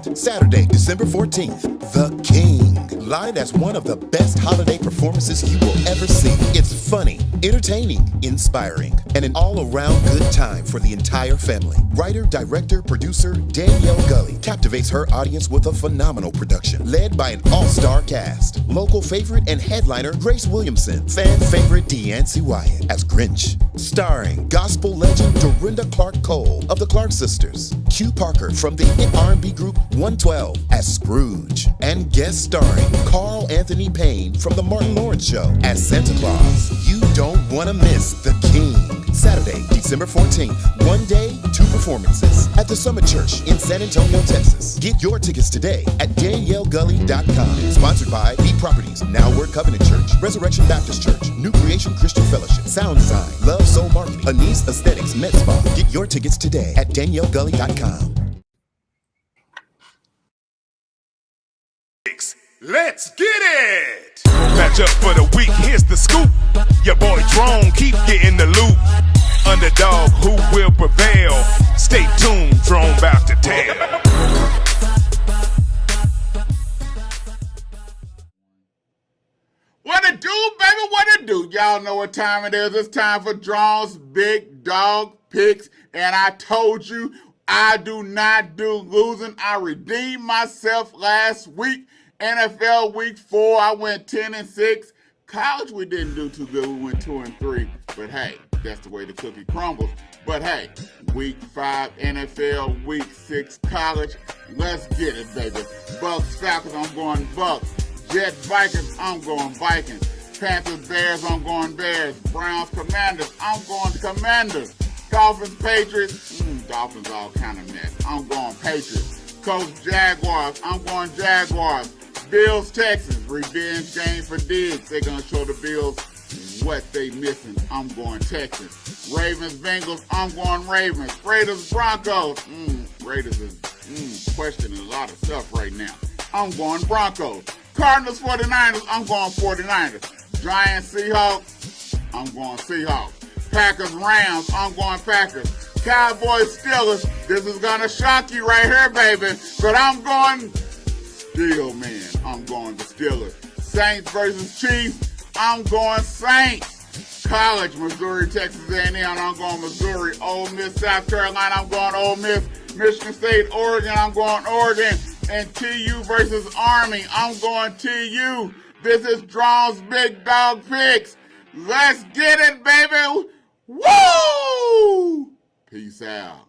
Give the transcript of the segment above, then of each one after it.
Saturday, December 14th, The King, live as one of the best holiday performances you will ever see. It's funny, entertaining, inspiring, and an all-around good time for the entire family. Writer, director, producer Danielle Gully captivates her audience with a phenomenal production, led by an all-star cast. Local favorite and headliner Grace Williamson, fan favorite Deancy Wyatt as Grinch, starring gospel legend Dorinda Clark Cole of the Clark Sisters, Q Parker from the hit R&B group 112 as Scrooge, and guest starring Carl Anthony Payne from The Martin Lawrence Show as Santa Claus. You don't want to miss The King. Saturday, December 14th, one day, two performances at the Summit Church in San Antonio, Texas. Get your tickets today at DanielleGully.com. Sponsored by B Properties, Now Word Covenant Church, Resurrection Baptist Church, New Creation Christian Fellowship, Sound Design, Love Soul Marketing, Anise Aesthetics, Med Spa. Get your tickets today at DanielleGully.com. Let's get it! Match up for the week, here's the scoop. Your boy Drone keep getting the loot. Underdog, who will prevail? Stay tuned, Drone about to tell. What it do, baby? What it do? Y'all know what time it is. It's time for Drone's Big Dog Picks. And I told you I do not do losing. I redeemed myself last week. NFL week 4, I went 10-6. College, we didn't do too good. We went 2-3. But hey, that's the way the cookie crumbles. But hey, week 5 NFL, week 6 college. Let's get it, baby. Bucks, Falcons, I'm going Bucks. Jets, Vikings, I'm going Vikings. Panthers, Bears, I'm going Bears. Browns, Commanders, I'm going Commanders. Dolphins, Patriots, Dolphins all kind of mess. I'm going Patriots. Colts, Jaguars, I'm going Jaguars. Bills, Texans, revenge game for Diggs. They're going to show the Bills what they missing. I'm going Texans. Ravens, Bengals, I'm going Ravens. Raiders, Broncos. Raiders is questioning a lot of stuff right now. I'm going Broncos. Cardinals, 49ers, I'm going 49ers. Giants, Seahawks, I'm going Seahawks. Packers, Rams, I'm going Packers. Cowboys, Steelers, this is going to shock you right here, baby, but I'm going Steel, man. I'm going the Steelers. Saints versus Chiefs, I'm going Saints. College, Missouri, Texas A&M, I'm going Missouri. Ole Miss, South Carolina, I'm going Ole Miss. Michigan State, Oregon, I'm going Oregon. And TU versus Army, I'm going TU. This is Drone's Big Dog Picks. Let's get it, baby. Woo! Peace out.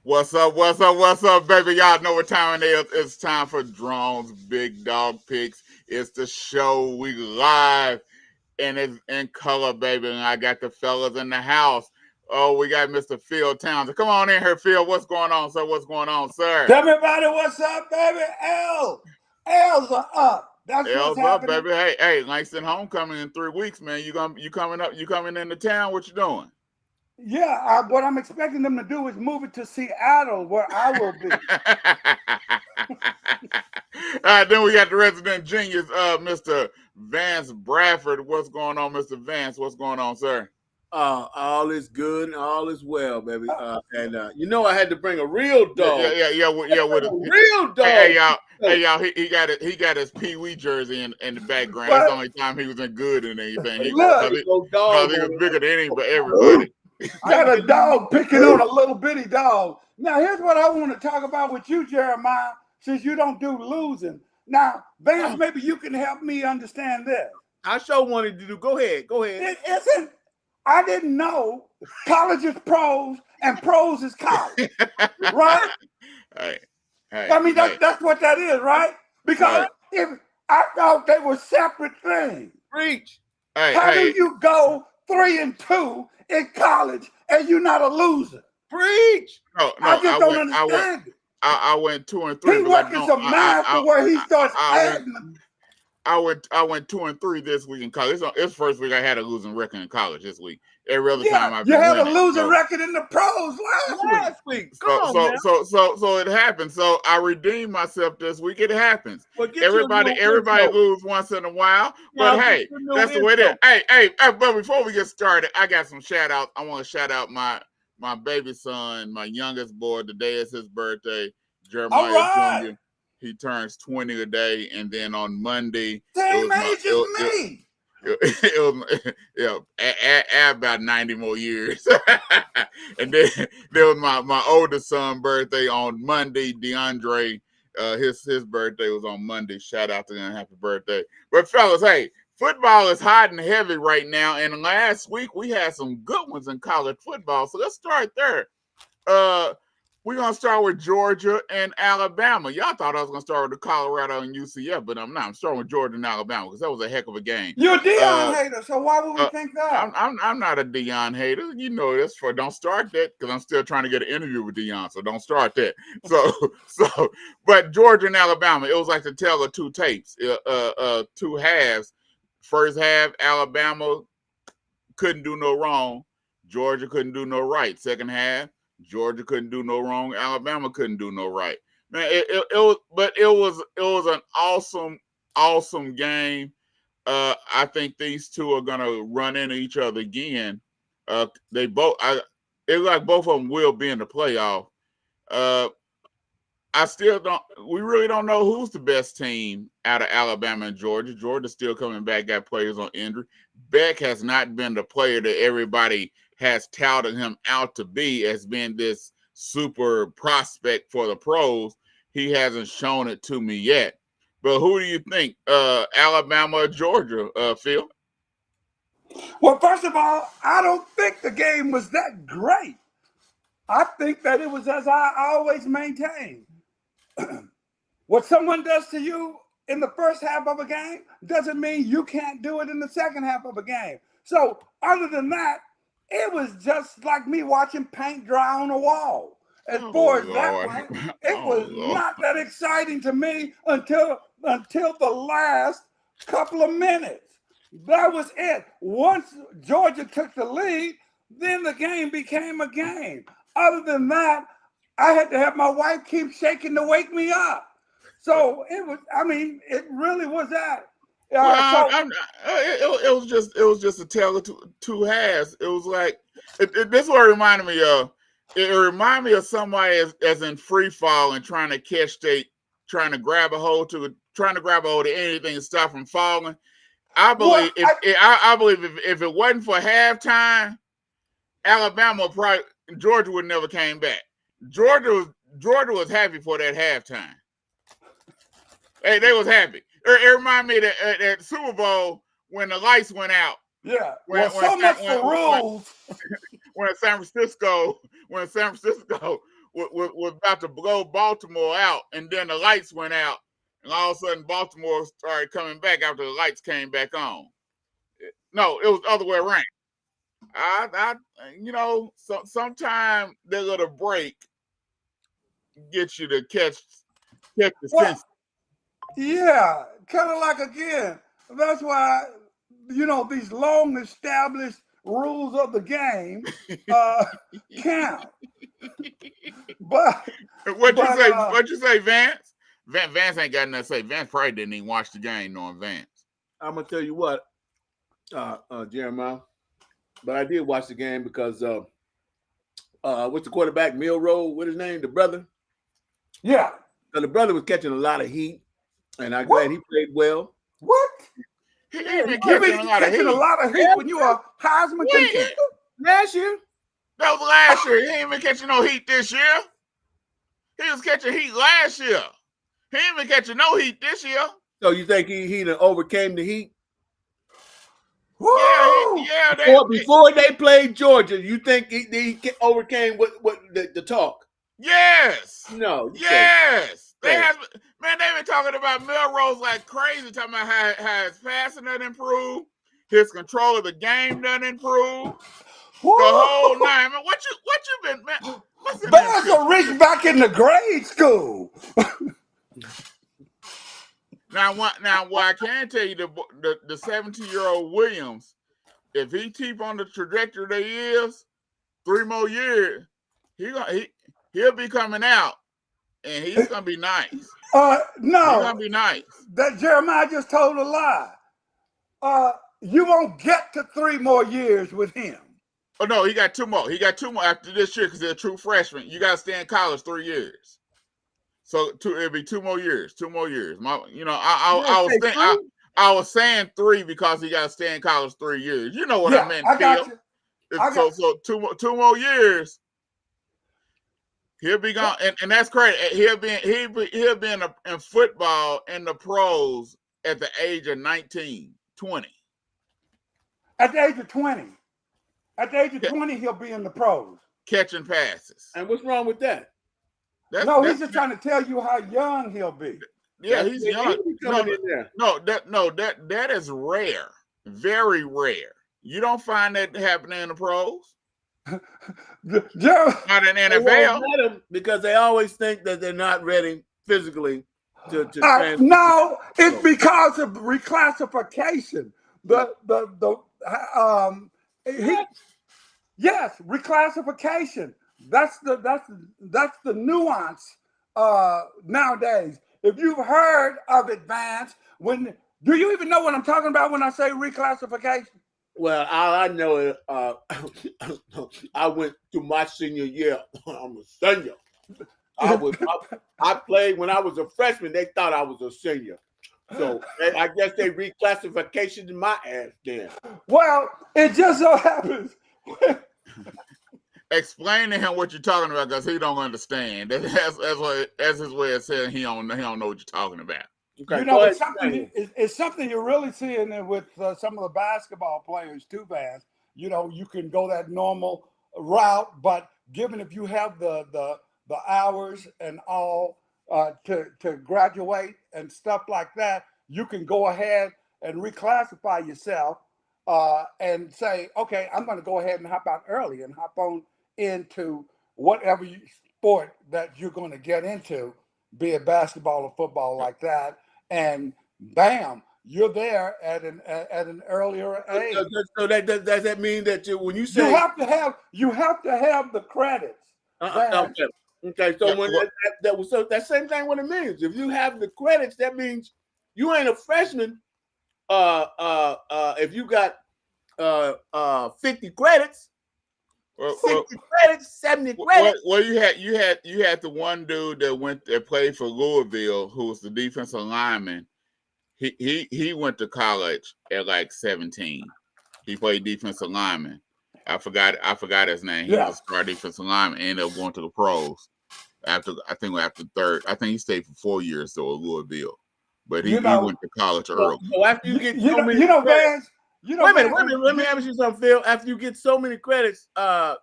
What's up, baby? Y'all know what time it is. It's time for Drone's Big Dog Picks. It's the show. We live, and it's in color, baby. And I got the fellas in the house. Oh, we got Mr. Phil Townsend. Come on in here, Phil. What's going on, sir? What's going on, sir? Tell everybody what's up, baby. L's are up. That's L's what's up, happening. baby. Hey, Langston homecoming in 3 weeks, man. You coming up? You coming into town? What you doing? Yeah, what I'm expecting them to do is move it to Seattle, where I will be. All right, then we got the resident genius, Mr. Vance Bradford. What's going on, Mr. Vance? What's going on, sir? All is good and all is well, baby. And you know I had to bring a real dog. Yeah. With a real dog. Hey y'all, he got his Pee Wee jersey in the background. That's the only time he was in good and anything. He was bigger than everybody. I got a dog picking on a little bitty dog. Now, here's what I want to talk about with you, Jeremiah, since you don't do losing. Now, Vance, maybe you can help me understand this. I sure wanted to do. Go ahead. It isn't. I didn't know college is pros and pros is college, right? Hey, I mean, that's what that is, right? Because if I thought they were separate things. Preach. How do you go 3-2 in college and you're not a loser? Preach. No, I just don't understand it. I went 2 and 3. He working some math to where he starts adding them. I went 2-3 this week in college. It's first week I had a losing record in college this week. Every other time I've been winning. You had a losing record in the pros last week. So it happened. So I redeemed myself this week. It happens. Well, everybody lose once in a while. But hey, that's the way it is. Hey, but before we get started, I got some shout outs. I want to shout out my baby son, my youngest boy. Today is his birthday, Jeremiah Jr. He turns 20 today, and then on Monday, same age as me. It was add about 90 more years. And then there was my oldest son birthday on Monday. DeAndre, his birthday was on Monday. Shout out to him, happy birthday. But fellas, hey, football is hot and heavy right now, and last week we had some good ones in college football. So let's start there. We're going to start with Georgia and Alabama. Y'all thought I was going to start with the Colorado and UCF, but I'm not. I'm starting with Georgia and Alabama because that was a heck of a game. You're a Deion hater, so why would we think that? I'm not a Deion hater. You know this. Don't start that because I'm still trying to get an interview with Deion, so don't start that. But Georgia and Alabama, it was like the tale of two tapes, two halves. First half, Alabama couldn't do no wrong. Georgia couldn't do no right. Second half, Georgia couldn't do no wrong. Alabama couldn't do no right. Man, it was an awesome game. I think these two are gonna run into each other again. It looks like both of them will be in the playoff. We really don't know who's the best team out of Alabama and Georgia. Georgia's still coming back, got players on injury. Beck has not been the player that everybody has touted him out to be as being this super prospect for the pros. He hasn't shown it to me yet. But who do you think, Alabama or Georgia, Phil? Well, first of all, I don't think the game was that great. I think that it was as I always maintain. What someone does to you in the first half of a game doesn't mean you can't do it in the second half of a game. So other than that, it was just like me watching paint dry on a wall. As far as that went, it was not that exciting to me until the last couple of minutes. That was it. Once Georgia took the lead, then the game became a game. Other than that, I had to have my wife keep shaking to wake me up. So it really was that. It was just a tale of two halves. It was like this is what it reminded me of. It reminded me of somebody as in free fall and trying to grab a hold of anything and stop from falling. I believe if it wasn't for halftime, Georgia would never came back. Georgia was happy for that halftime. Hey, they was happy. It reminded me of that Super Bowl when the lights went out. Yeah. So much for rules. When San Francisco was about to blow Baltimore out, and then the lights went out, and all of a sudden Baltimore started coming back after the lights came back on. No, it was the other way around. Sometimes that little break gets you to catch the sense. Yeah, kind of like again. That's why these long established rules of the game count. But what'd you say, Vance? Vance ain't got nothing to say. Vance probably didn't even watch the game knowing Vance. I'm gonna tell you what, Jeremiah. But I did watch the game because what's the quarterback, Milroe? What his name? The brother? Yeah. So the brother was catching a lot of heat, and I'm glad he played well. What? He ain't been catching a lot of heat when you are Heisman contender? Last year. That was last year. He ain't been catching no heat this year. He was catching heat last year. He ain't been catching no heat this year. So you think he overcame the heat? Woo! Yeah. Before they played Georgia, you think he overcame what the talk? Yes. No. Yes. They've been talking about Milrose like crazy, talking about how his passing doesn't improve, his control of the game doesn't improve. Woo! The whole nine. Man, what you been, man? Bears will reach back into grade school. Now, what I can tell you, the 17-year-old Williams, if he keep on the trajectory that he is, 3 more years, he'll be coming out, and he's gonna be nice. He's No, gonna be nice. that Jeremiah just told a lie. You won't get to 3 more years with him. Oh no, he got 2 more. He got 2 more after this year because they're a true freshman. You got to stay in college 3 years. So it'll be 2 more years. 2 more years. I was saying 3 because he got to stay in college 3 years. You know what I meant, I got Phil. you. So 2 more years. He'll be gone, and that's crazy. He'll be in football in the pros at the age of 19, 20. At the age of 20. At the age of 20, he'll be in the pros. Catching passes. And what's wrong with that? He's just trying to tell you how young he'll be. Yeah, he's young. That is rare. Very rare. You don't find that happening in the pros. Not in NFL. Because they always think that they're not ready physically to no, it's because of reclassification. Yes, reclassification. That's the nuance nowadays. If you've heard of it, Vance, do you even know what I'm talking about when I say reclassification? Well, I know it. I went through my senior year. I'm a senior. I played when I was a freshman. They thought I was a senior. So I guess they reclassification in my ass then. Well, it just so happens. Explain to him what you're talking about because he don't understand. That's his way of saying he don't know what you're talking about. Okay, it's something you're really seeing with some of the basketball players too, Vance. You can go that normal route, but given if you have the hours and all to graduate and stuff like that, you can go ahead and reclassify yourself and say, okay, I'm going to go ahead and hop out early and hop on into whatever sport that you're going to get into, be it basketball or football like that. And bam, you're there at an earlier age. So does that mean that when you say you have to have the credits? Okay. So so that same thing what it means. If you have the credits, that means you ain't a freshman. If you got 50 credits. 60 credits, 70 credits. Well, you had the one dude that played for Louisville, who was the defensive lineman. He went to college at like 17. He played defensive lineman. I forgot his name. He was a star defensive lineman and ended up going to the pros after third. I think he stayed for 4 years though at Louisville. But he went to college early. So after you get so many Vance. Wait a minute. Let me ask you something, Phil. After you get so many credits, are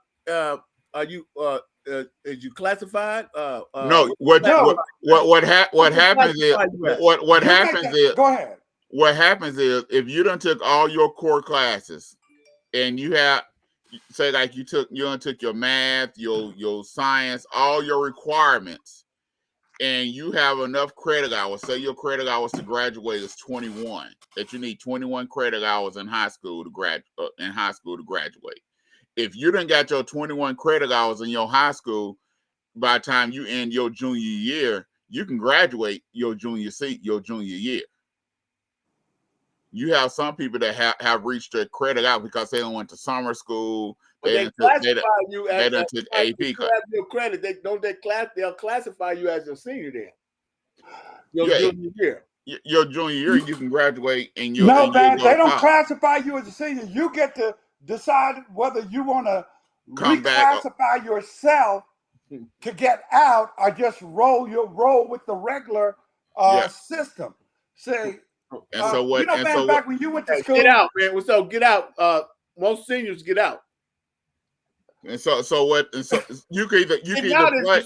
you is you classified? No. What happens is Go ahead. What happens is if you done took all your core classes, and you have say like you took your math, your science, all your requirements, and you have enough credit hours. Say your credit hours to graduate is 21. That you need 21 credit hours in high school to graduate. If you done got your 21 credit hours in your high school, by the time you end your junior year, you can graduate your junior year. You have some people that have reached their credit out because they don't went to summer school. They classify you as AP. You have your credit. They'll classify you as a senior then. Your junior year. Your junior year, you can graduate and you. No, man, they don't classify you as a senior. You get to decide whether you want to reclassify yourself to get out or just roll with the regular system. Say, back when you went to school, get out, man. So get out. Most seniors get out. And so you can either play.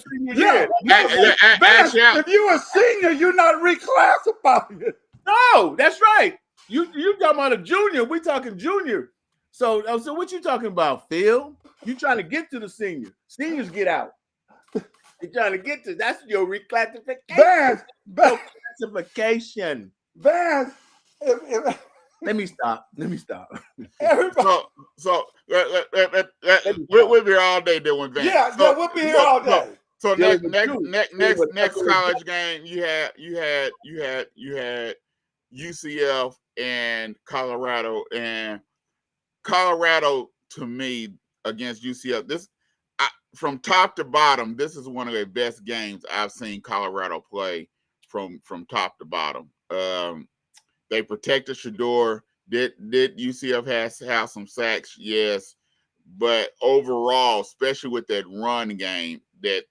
If you're a senior, you're not reclassifying. No, that's right. You talking about a junior? We talking junior. So what you talking about, Phil? You trying to get to the senior? Seniors get out. You're trying to get to that's your reclassification. classification. Vance, Let me stop. everybody. We'll be here all day doing Vance. Yeah, we'll be here all day. So Dealing with next you. college game, you had UCF and Colorado to me against UCF. From top to bottom, this is one of the best games I've seen Colorado play from top to bottom. They protected Shador. Did UCF have some sacks? Yes, but overall, especially with that run game that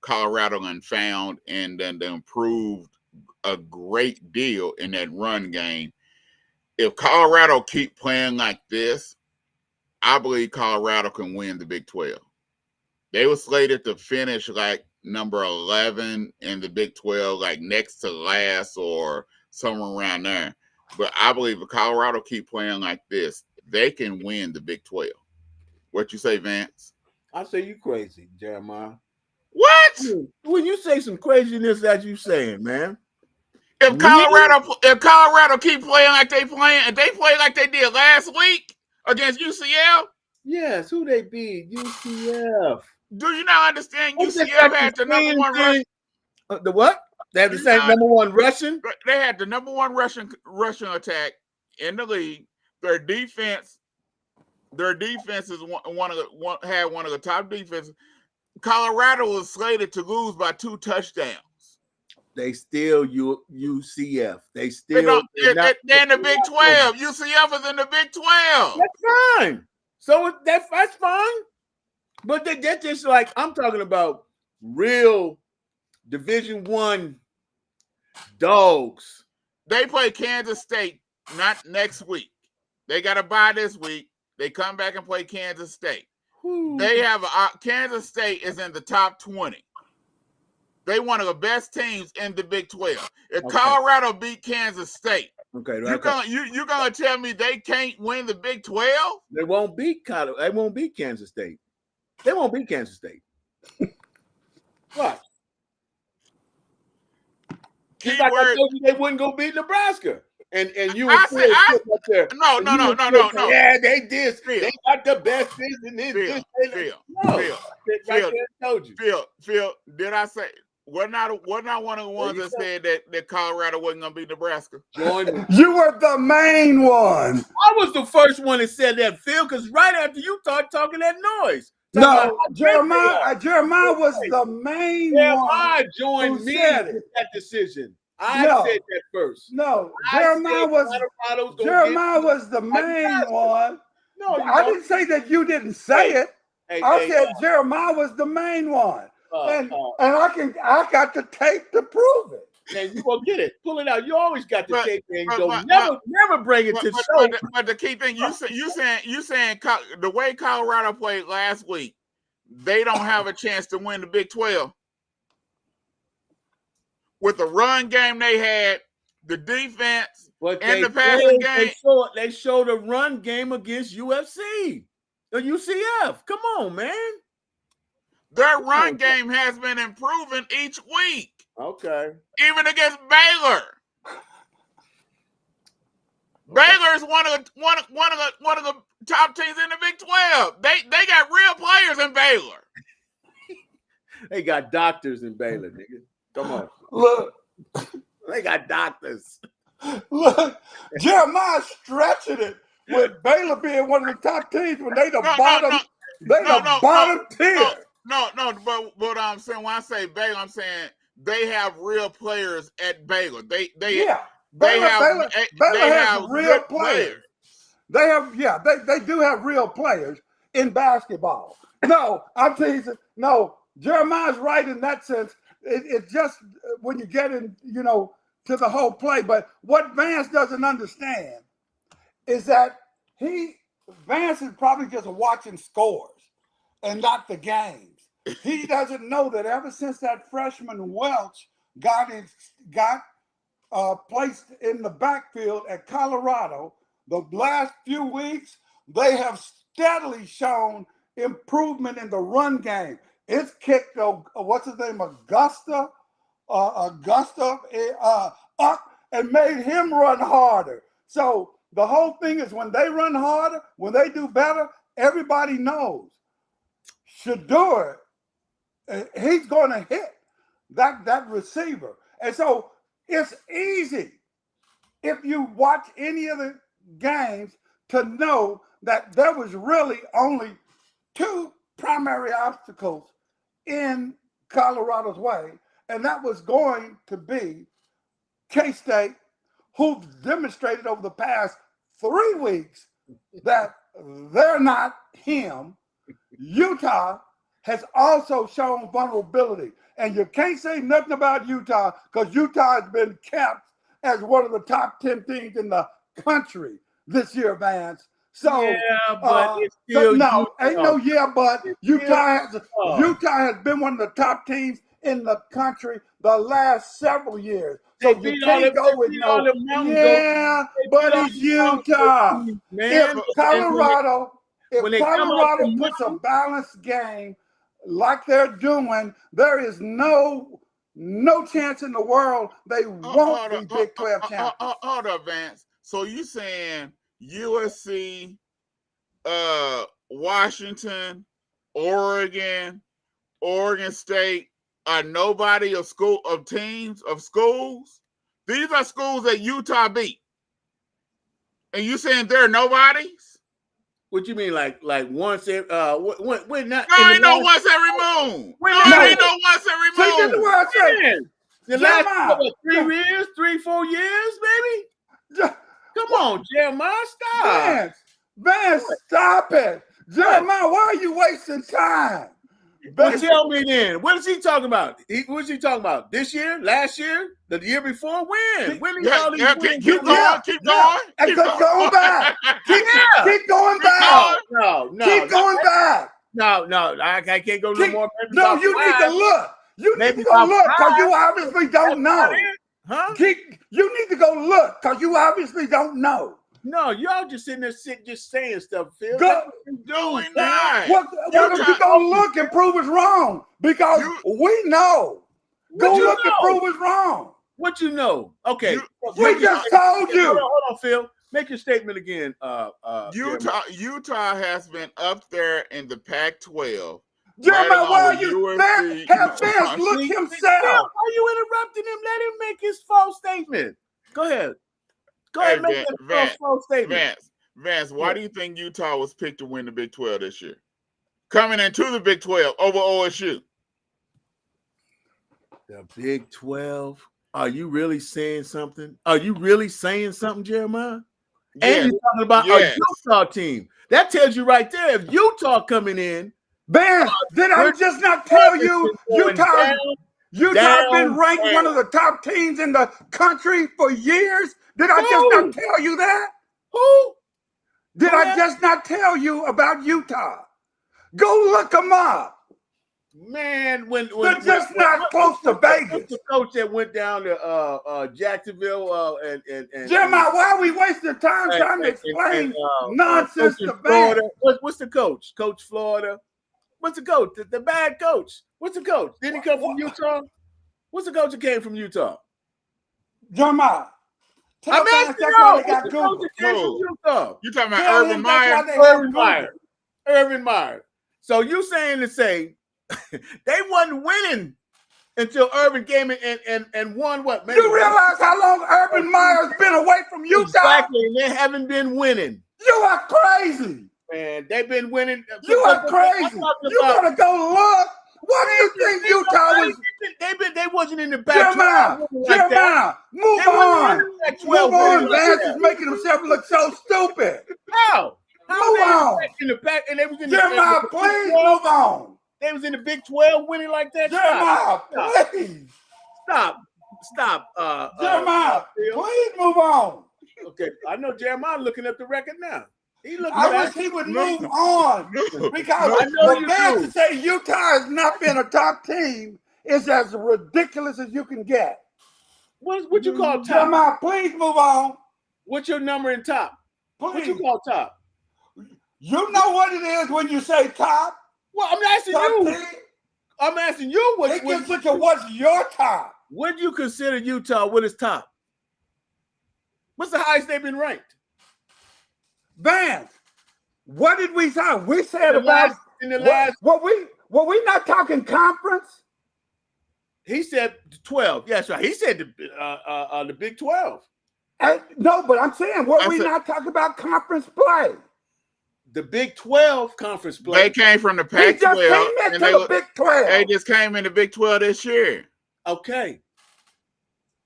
Colorado found and then improved a great deal in that run game. If Colorado keep playing like this, I believe Colorado can win the Big 12. They were slated to finish like number 11 in the Big 12, like next to last or somewhere around there. But I believe if Colorado keep playing like this, they can win the Big 12. What you say, Vance? I say you crazy, Jeremiah. What? When you say some craziness that you saying, man. If Colorado keep playing like they playing, and they play like they did last week against UCF. Yes, who they beat? UCF. Do you not understand? UCF had the number one rushing. The what? They have the same number one rushing? They had the number one rushing attack in the league. Their defense is one of the top defenses. Colorado was slated to lose by 2 touchdowns. They still UCF. They still they're in the Big 12. UCF is in the Big 12. That's fine. So that's fine. But that's just like I'm talking about real Division I dogs. They play Kansas State not next week. They got to bye this week. They come back and play Kansas State. They have Kansas State is in the top 20. They one of the best teams in the Big 12. If Colorado beat Kansas State, you're gonna tell me they can't win the Big 12? They won't beat Colorado. They won't beat Kansas State. They won't beat Kansas State. What? Just like I told you, they wouldn't go beat Nebraska. And you would say up there. No. Yeah, they did. They got the best this and this. Phil, did I say we're not one of the ones that said that Colorado wasn't gonna beat Nebraska? You were the main one. I was the first one that said that, Phil, because right after you started talking that noise. No, Jeremiah was the main one. Jeremiah joined me with that decision. I said that first. No, Jeremiah was the main one. No, I didn't say that you didn't say it. I said Jeremiah was the main one. And I got the tape to prove it. And you gonna get it. Pull it out. You always got the tape and never bring it to show. But the key thing you saying the way Colorado played last week, they don't have a chance to win the Big 12. With the run game they had, the defense, and the passing game. They showed a run game against UFC. The UCF. Come on, man. Their run game has been improving each week. Okay. Even against Baylor. Baylor is one of the top teams in the Big 12. They got real players in Baylor. They got doctors in Baylor, nigga. Come on. Look. They got doctors. Look. Jeremiah stretching it with Baylor being one of the top teams when they the bottom. They the bottom tier. No, but I'm saying when I say Baylor, I'm saying they have real players at Baylor. Baylor has real players. They do have real players in basketball. No, I'm teasing. No, Jeremiah's right in that sense. It's just when you get in, to the whole play. But what Vance doesn't understand is that Vance is probably just watching scores and not the games. He doesn't know that ever since that freshman Welch got placed in the backfield at Colorado, the last few weeks, they have steadily shown improvement in the run game. It's kicked, what's his name, Augusta Augusta up and made him run harder. So the whole thing is when they run harder, when they do better, everybody knows. Shador, he's going to hit that receiver. And so it's easy if you watch any of the games to know that there was really only two primary obstacles in Colorado's way, and that was going to be K-State, who've demonstrated over the past 3 weeks that they're not him. Utah has also shown vulnerability, and you can't say nothing about Utah because Utah has been kept as one of the top 10 teams in the country this year, Vance. So, yeah, but it's still no, Utah. ain't no yeah, but Utah has been one of the top teams in the country the last several years. So you can't go with no, yeah, but it's Utah. Man, If Colorado puts a balanced game like they're doing, there is no chance in the world they won't be Big 12 champions. Hold up, Vance. So you saying USC, Washington, Oregon State are nobody of schools? These are schools that Utah beat. And you saying they're nobodies? What you mean, like once every we're not? No, ain't no once every moon. No, ain't no once every moon. See, this is what I said. The last 3-4 years, baby. Come on, Jeremiah, stop. Vance, stop it. Jeremiah, why are you wasting time? Well, tell me then. What is he talking about? What is he talking about? This year? Last year? The year before? When? When did all these wins? Keep going. Keep going. Keep going back. Keep going back. No. Keep going back. No. I can't go no more. No, you need to look. You need to go look because you obviously don't know. Huh? You need to go look because you obviously don't know. No, y'all just sitting there just saying stuff, Phil. Go. No, not. What if you go look and prove it's wrong? Because we know. Go look and prove it's wrong. What you know? Okay. We just told you. Hold on, Phil. Make your statement again. Utah has been up there in the Pac-12. Jeremiah, why are you there? Have Vance look himself. Why are you interrupting him? Let him make his false statement. Go ahead. Go ahead and make that false statement. Vance, why do you think Utah was picked to win the Big 12 this year? Coming into the Big 12 over OSU. The Big 12? Are you really saying something? Are you really saying something, Jeremiah? Yeah. And you're talking about a Utah team. That tells you right there, if Utah coming in. Vance, did I just not tell you Utah has been ranked one of the top teams in the country for years? Did I just not tell you that? Who? Did I just not tell you about Utah? Go look them up. Man, when they're just not close to Vegas. What's the coach that went down to Jacksonville and Jeremiah, why are we wasting time trying to explain nonsense to Vance? What's the coach? Coach Florida. What's the coach? The bad coach. What's the coach? Didn't he come from Utah? What's the coach that came from Utah? Jeremiah. I'm asking you. You talking about Urban Meyer? Urban Meyer. So you saying to say they wasn't winning until Urban came in and won what? Maybe you realize how long Urban Meyer's been away from Utah? Exactly, and they haven't been winning. You are crazy. Man, they've been winning. You are crazy. You gotta go look. What do you think Utah was? They wasn't in the back. Jeremiah, move on. Move on. Vance is making himself look so stupid. How? Move on. In the back, and they was in Jeremiah, please move on. They was in the Big 12 winning like that. Jeremiah, please. Stop. Jeremiah, please move on. Okay, I know Jeremiah looking at the record now. I wish he would move on because the man to say Utah has not been a top team is as ridiculous as you can get. What you call top? Jeremiah, please move on. What's your number in top? Please. What you call top? You know what it is when you say top? Well, I'm asking top you. Team? I'm asking you what's your top? Would you consider Utah with its top? What's the highest they've been ranked? Vance, what did we say? We said In the last. Were we not talking conference? He said 12. Yes, right. He said the Big 12. No, but I'm saying, were we not talking about conference play? The Big 12 conference play. They came from the Pac-12. He just came into the Big 12. They just came in the Big 12 this year. Okay.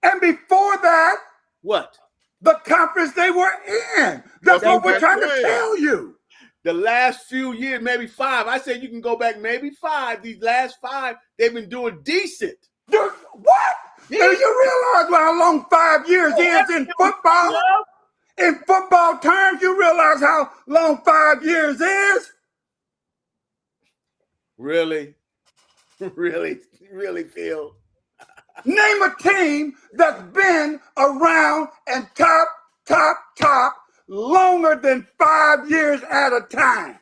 And before that, what? The conference they were in. That's what we're trying to tell you. The last few years, maybe 5. I said you can go back maybe 5. These last 5, they've been doing decent. Dude, what? Do you realize how long 5 years is in football? In football terms, you realize how long 5 years is? Really? Really, Phil? Name a team that's been around and top longer than 5 years at a time.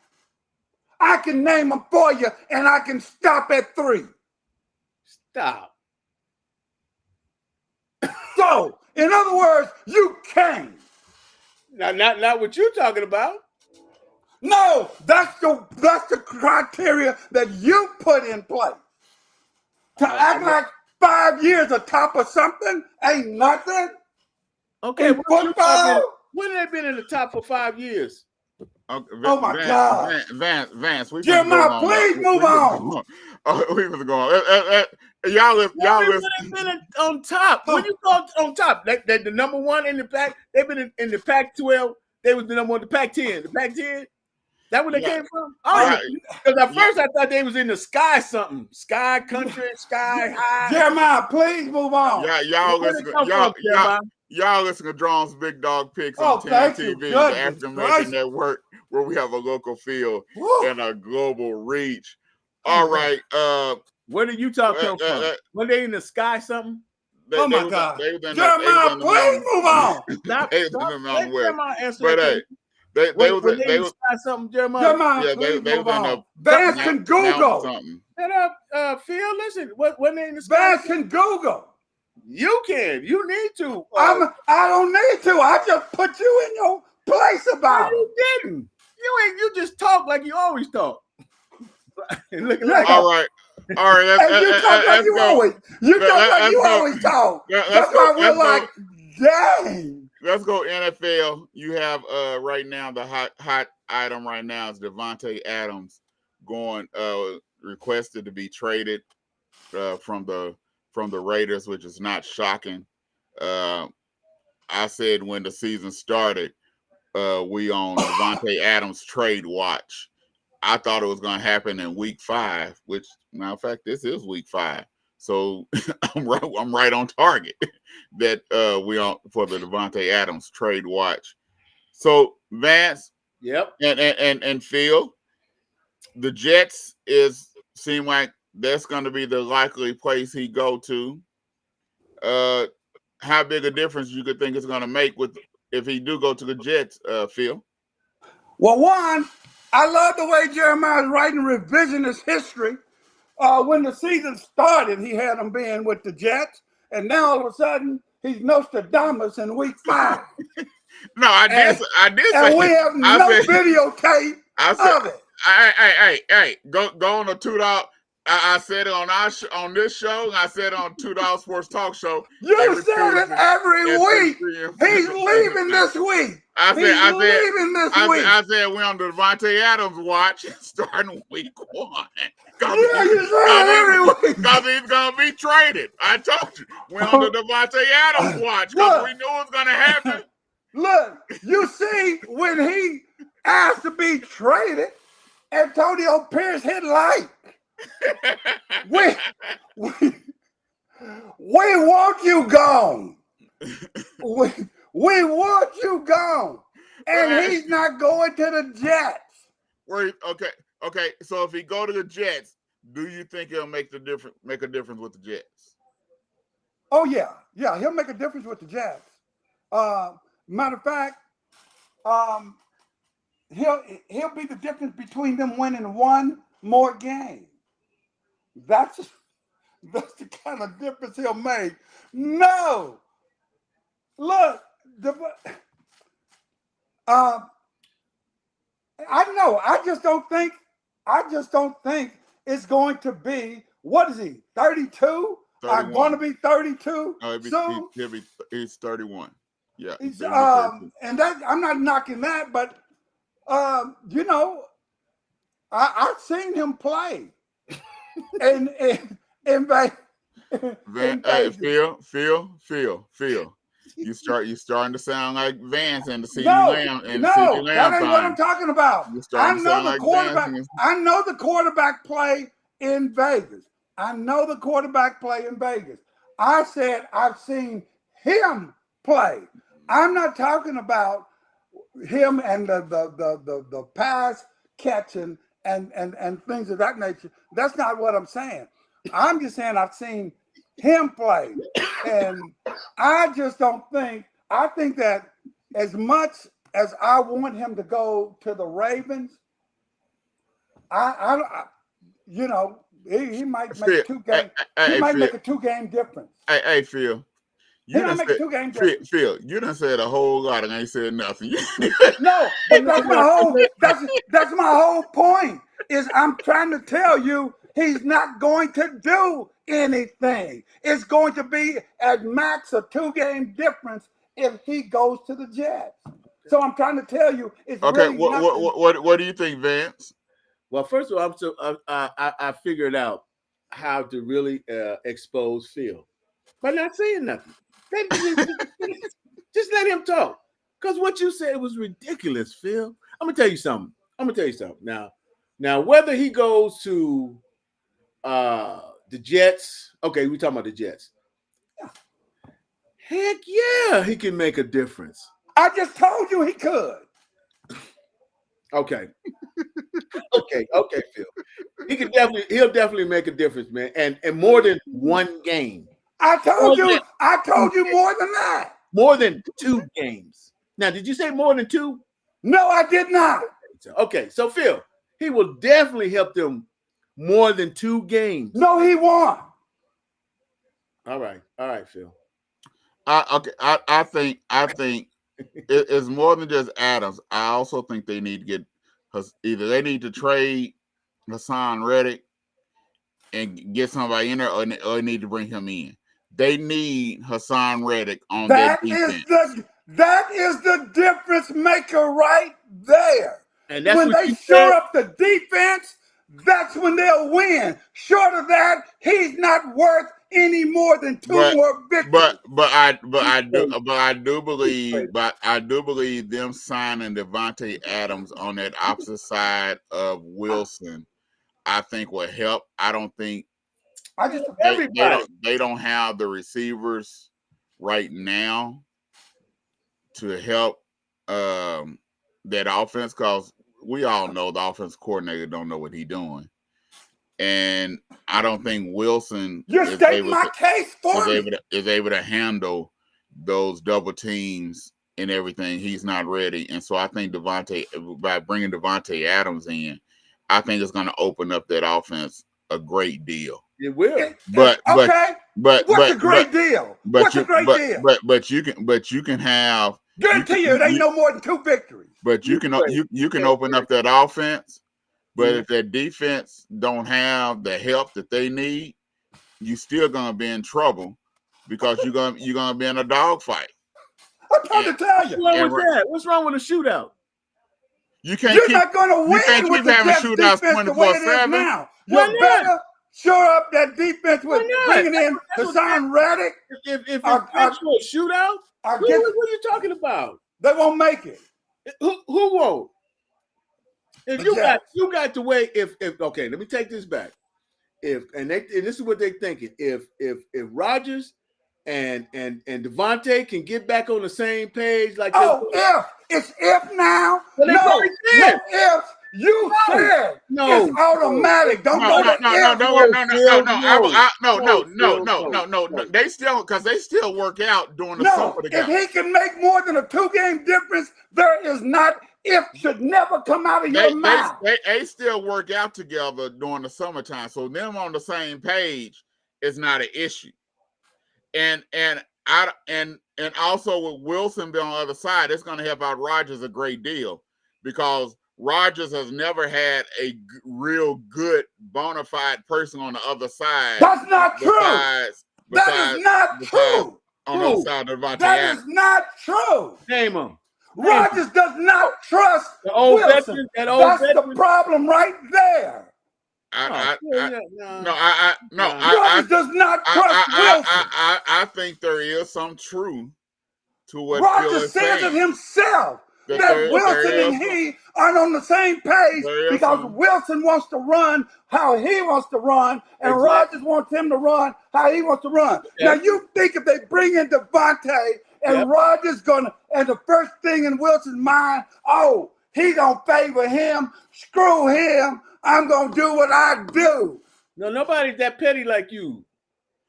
I can name them for you, and I can stop at 3. Stop. So, in other words, you can. Not what you're talking about. No, that's the criteria that you put in place. To act like 5 years atop of something ain't nothing. Okay, in football. When have they been in the top for 5 years? Okay, oh my God, Vance, Jeremiah, please move on. We was going. Y'all listen. Been on top. When you go on top, they the number 1 in the pack. They've been in the Pac-12. They was the number 1 in the Pac-10. The Pac-10. That where they came from? Oh, because at first I thought they was in the sky something. Sky country, sky high. Jeremiah, please move on. Y'all listen to Drone's Big Dog Picks on TAAN TV, the African American Network, where we have a local feel and a global reach. All right. Where did Utah come from? Were they in the sky something? My God. Jeremiah, please move on. They was something, Jeremiah. Yeah, they was in the Vance can Google something. Shut up, Phil. Listen, when they in the sky? Vance can Google. You can. You need to. I don't need to. I just put you in your place about it. You didn't. You just talk like you always talk. All right. You talk like you always talk. That's why we're like, dang. Let's go NFL. You have right now the hot item right now is Davante Adams going requested to be traded from the Raiders, which is not shocking. I said when the season started, we on Davante Adams trade watch. I thought it was going to happen in week 5, which, matter of fact, this is week 5. So I'm right on target that we on for the Davante Adams trade watch. So Vance, yep, and Phil, the Jets seem like that's going to be the likely place he go to. How big a difference you could think it's going to make if he do go to the Jets, Phil? Well, one, I love the way Jeremiah's writing revisionist history. When the season started, he had him being with the Jets, and now all of a sudden he's Nostradamus in week 5. No, I did. And we have videotape of it. Hey, go on a $2. I said it on this show, and I said it on $2 Sports Talk Show. You said it every week. He's leaving this week. I said we're on the Davante Adams watch starting week 1. You said it every week. Because he's going to be traded. I told you. We're on the Davante Adams watch because we knew it was going to happen. Look, you see, when he asked to be traded, Antonio Pierce hit like. We want you gone. We want you gone. And he's not going to the Jets. Okay. So if he go to the Jets, do you think he'll make a difference with the Jets? Oh yeah, he'll make a difference with the Jets. Matter of fact, he'll be the difference between them winning one more game. That's That's the kind of difference he'll make. No. Look, I know. I just don't think it's going to be, what is he, 32? I'm going to be 32 soon. He's 31. Yeah. And that, I'm not knocking that, but you know, I've seen him play. and Phil. You starting to sound like Vance and the CD No, Lamb and no, CD Lamb that ain't what I'm talking about. I know the quarterback. Vance. I know the quarterback play in Vegas. I said I've seen him play. I'm not talking about him and the pass catching and things of that nature. That's not what I'm saying. I'm just saying I've seen him play, and I just don't think. I think that as much as I want him to go to the Ravens, you know, he might make two game. He might make a 2-game difference. Hey, Phil. He might make a 2-game difference. Phil, you done said a whole lot and ain't said nothing. No, but that's my whole point. Is I'm trying to tell you he's not going to do anything. It's going to be at max a 2-game difference if he goes to the Jets. So I'm trying to tell you it's okay. Really what do you think, Vance? Well, first of all, I figured out how to really expose Phil by not saying nothing. Just let him talk. Because what you said was ridiculous, Phil. I'm gonna tell you something. Now, whether he goes to the Jets, okay, we're talking about the Jets. Heck yeah, he can make a difference. I just told you he could. Okay. okay, Phil. He'll definitely make a difference, man. And more than one game. I told you more than that. More than 2 games. Now, did you say more than 2? No, I did not. Okay, so Phil, he will definitely help them more than 2 games. No, he won't. All right, Phil. I think it's more than just Adams. I also think they need to get either they need to trade Hassan Reddick and get somebody in there, or they need to bring him in. They need Hassan Reddick on their defense. That is the difference maker right there. And that's when they shore up the defense, that's when they'll win. Short of that, he's not worth any more than 2 more victories. But I do believe them signing Devontae Adams on that opposite side of Wilson, I think will help. I don't think they don't have the receivers right now to help that offense, because we all know the offense coordinator don't know what he's doing. And I don't think Wilson is able to handle those double teams and everything. He's not ready. And so I think by bringing Devontae Adams in, I think it's going to open up that offense a great deal. It will. But what's a great deal? But you can have, guarantee you it ain't no more than 2 victories. But you can open up that offense. But if that defense don't have the help that they need, you still gonna be in trouble, because you're gonna be in a dogfight. I'm trying to tell you. What's wrong with that? What's wrong with a shootout? You're not going to win. You can't keep having shootouts 24/7. Now you better shore up that defense with bringing in Hassan Reddick. If it's actual shootout, what are you talking about? They won't make it. Who won't? If you got to wait. If okay, let me take this back. And this is what they're thinking. If Rodgers and Devontae can get back on the same page, like it's if now. Well, no if. You said it's automatic. Don't go to No. They still work out during the summer together. If he can make more than a 2-game difference, there is not. If should never come out of your mouth. They still work out together during the summertime. So them on the same page is not an issue. And also with Wilson being on the other side, it's going to help out Rodgers a great deal because Rodgers has never had a real good bona fide person on the other side. That's not true. That is not true. On the other side of Devontae That Adams. is not true. Name him. Rodgers does not trust The old Wilson. veteran, That's the problem right there. Rodgers does not trust Wilson. I think there is some truth to what Phil Rodgers is says saying. it himself that Wilson and he aren't on the same page because Wilson wants to run how he wants to run, and Rodgers wants him to run how he wants to run. Now you think if they bring in Devontae and Rodgers and the first thing in Wilson's mind, oh, he gonna favor him, screw him, I'm gonna do what I do. No, nobody's that petty like you.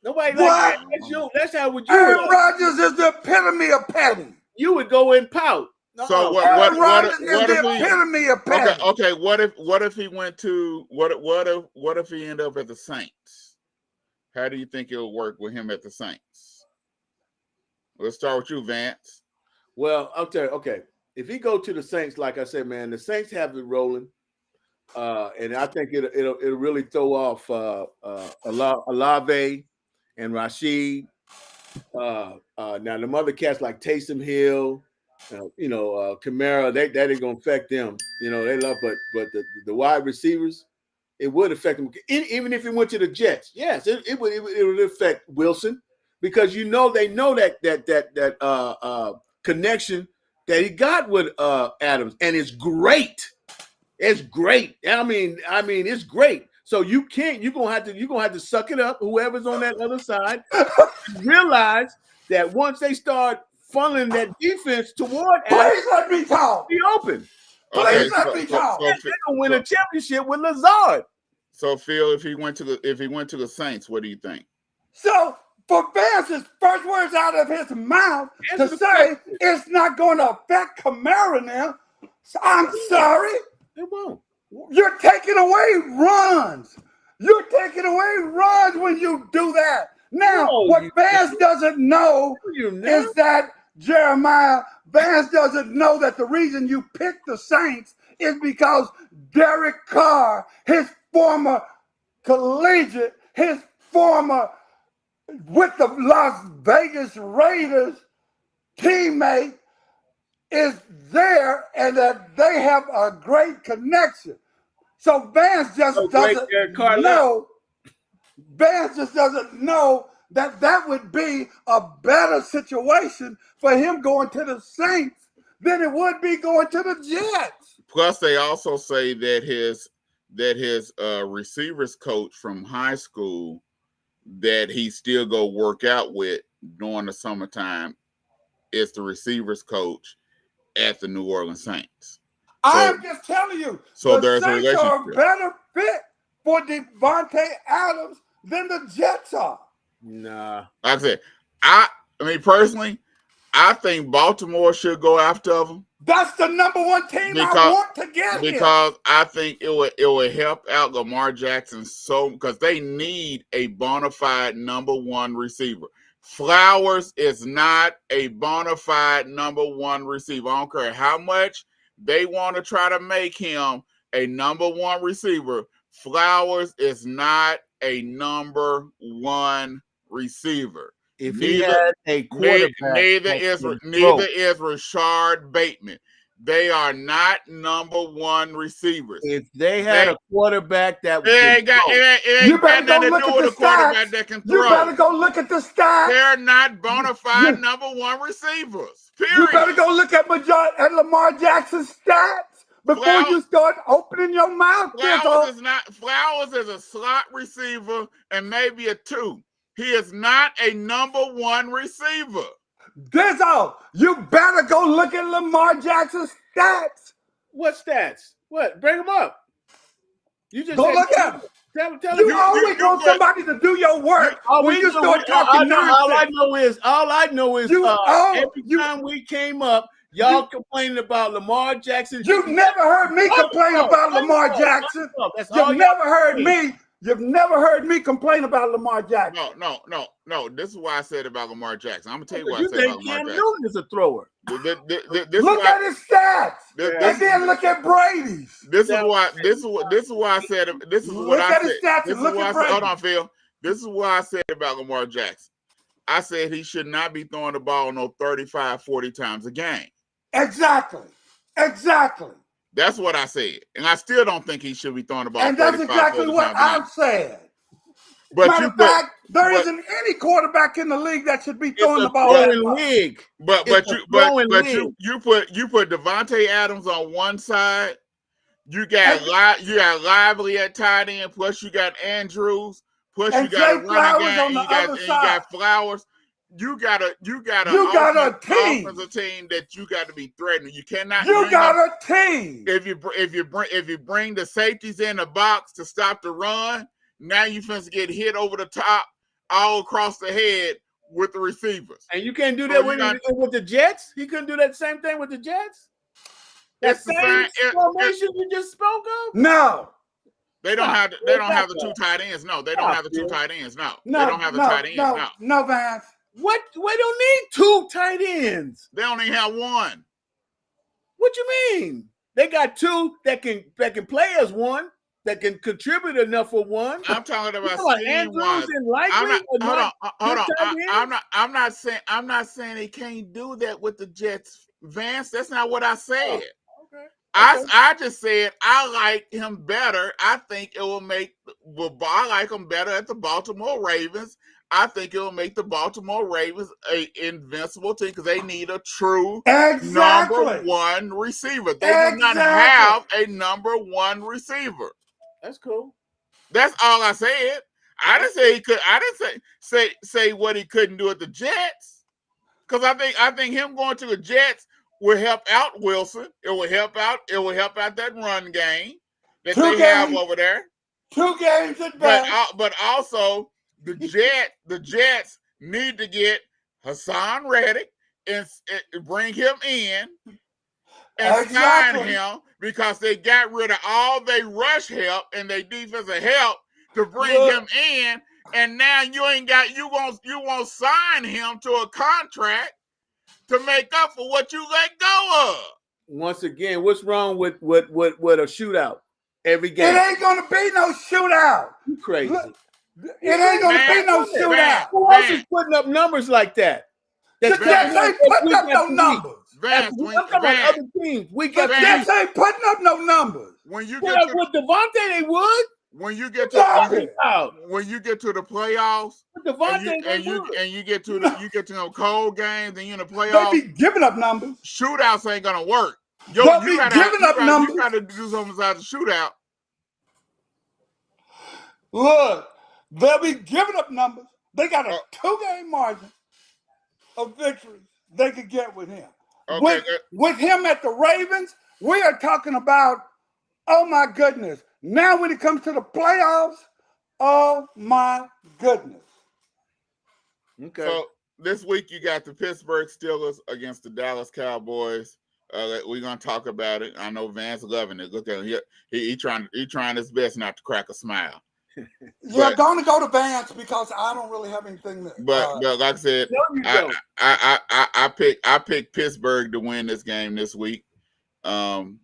Nobody like that. That's you. That's how would you. Aaron Rodgers is the epitome of petty. You would go and pout. So what Rodgers is the epitome of petty. Okay. What if he went to what if he ended up at the Saints? How do you think it'll work with him at the Saints? Let's start with you, Vance. Well, I'll tell you. Okay, if he go to the Saints, like I said, man, the Saints have it rolling, and I think it'll really throw off Olave and Rashid. Now the other cats like Taysom Hill. Kamara, that ain't gonna affect them. They love, but the wide receivers, it would affect them. Even if he went to the Jets, yes, it would affect Wilson because they know that connection that he got with Adams, and it's great. It's great. I mean, it's great. So you're gonna have to suck it up, whoever's on that other side, and realize that once they start funneling that defense toward Please let me talk. Be open. Please let me talk. They're gonna win a championship with Lazard. So Phil, if he went to the Saints, what do you think? So for Vance's first words out of his mouth to say it's not going to affect Kamara now, I'm sorry. It won't. You're taking away runs. You're taking away runs when you do that. Now, what Vance doesn't know is that Jeremiah, Vance doesn't know that the reason you picked the Saints is because Derek Carr, his former collegiate, his former with the Las Vegas Raiders teammate is there and that they have a great connection. So Vance just doesn't know. Vance just doesn't know that would be a better situation for him going to the Saints than it would be going to the Jets. Plus, they also say that his receivers coach from high school that he still go work out with during the summertime is the receivers coach at the New Orleans Saints. I'm just telling you, so the there's Saints a relationship. are a better fit for Devontae Adams than the Jets are. Nah. Like I said, I mean personally, I think Baltimore should go after him. That's the number one team I want to get because I think it would help out Lamar Jackson because they need a bona fide number one receiver. Flowers is not a bona fide number one receiver. I don't care how much they want to try to make him a number one receiver. Flowers is not a number one receiver. If he had a quarterback, neither is Rashard Bateman. They are not number one receivers. If they had a quarterback that you better go look at the stats. You better go look at the stats. They're not bona fide number one receivers. Period. You better go look at Lamar Jackson's stats before you start opening your mouth. Flowers is a slot receiver and maybe a 2. He is not a number one receiver. Dizzo, you better go look at Lamar Jackson's stats. What stats? What? Bring them up. You just go look at them. Tell you always want somebody to do your work when you start talking nonsense. All I know is every time we came up, y'all complaining about Lamar Jackson. You never heard me complain about Lamar Jackson. You never heard me. You've never heard me complain about Lamar Jackson. No. This is why I said about Lamar Jackson. I'm gonna tell you what I You said about think Lamar Cam Jackson. Newton is a thrower? Look at his stats, and then look at Brady's. This is why I said. This is what I said. This is why I said. Hold on, Phil. This is what I said about Lamar Jackson. I said he should not be throwing the ball no 35, 40 times a game. Exactly. That's what I said, and I still don't think he should be throwing the ball. And that's exactly what I've said. But matter of fact, there isn't any quarterback in the league that should be throwing the ball. League. But you put Devontae Adams on one side. You got Lively at tight end. Plus you got Andrews. Plus you got a running game. And you got Flowers. You got a team. Offensive team that you got to be threatening. You cannot. You got a team. If you bring the safeties in the box to stop the run, now you finna get hit over the top, all across the head with the receivers. And you can't do that with the Jets. He couldn't do that same thing with the Jets. That same formation you just spoke of. No. They don't have the two tight ends. No, they don't have the two tight ends. No, they don't have the tight ends. No, Vance. What? We don't need two tight ends. They only have one. What you mean? They got two that can play as one, that can contribute enough for one. I'm talking about Andrews and Likely. Hold on. I'm not saying they can't do that with the Jets, Vance. That's not what I said. Okay. I just said I like him better. I think it will make. I like him better at the Baltimore Ravens. I think it will make the Baltimore Ravens an invincible team because they need a true number one receiver. They do not have a number one receiver. That's cool. That's all I said. I didn't say he could. I didn't say what he couldn't do at the Jets. Because I think him going to the Jets will help out Wilson. It will help out that run game that they have over there. 2 games at best. But also the Jets need to get Hassan Reddick and bring him in and sign him because they got rid of all their rush help and their defensive help to bring him in, and now you won't sign him to a contract to make up for what you let go of. Once again, what's wrong with a shootout every game? It ain't gonna be no shootout. You crazy? Look, it ain't gonna be no shootout. Who else is putting up numbers like that? The Jets ain't putting up no numbers. I'm talking about other teams. The Jets ain't putting up no numbers. When you get with Devontae, they would. When you get to the playoffs, and you get to the cold games, and you in the playoffs, they be giving up numbers. Shootouts ain't gonna work. You gotta do something besides the shootout. Look, they'll be giving up numbers. They got a 2-game margin of victories they could get with him. Okay, with him at the Ravens, we are talking about, oh my goodness. Now when it comes to the playoffs, oh my goodness. Okay. So this week you got the Pittsburgh Steelers against the Dallas Cowboys. We're gonna talk about it. I know Vance loving it. Look at him. He trying his best not to crack a smile. You're going to go to Vance because I don't really have anything. But like I said, I picked Pittsburgh to win this game this week, and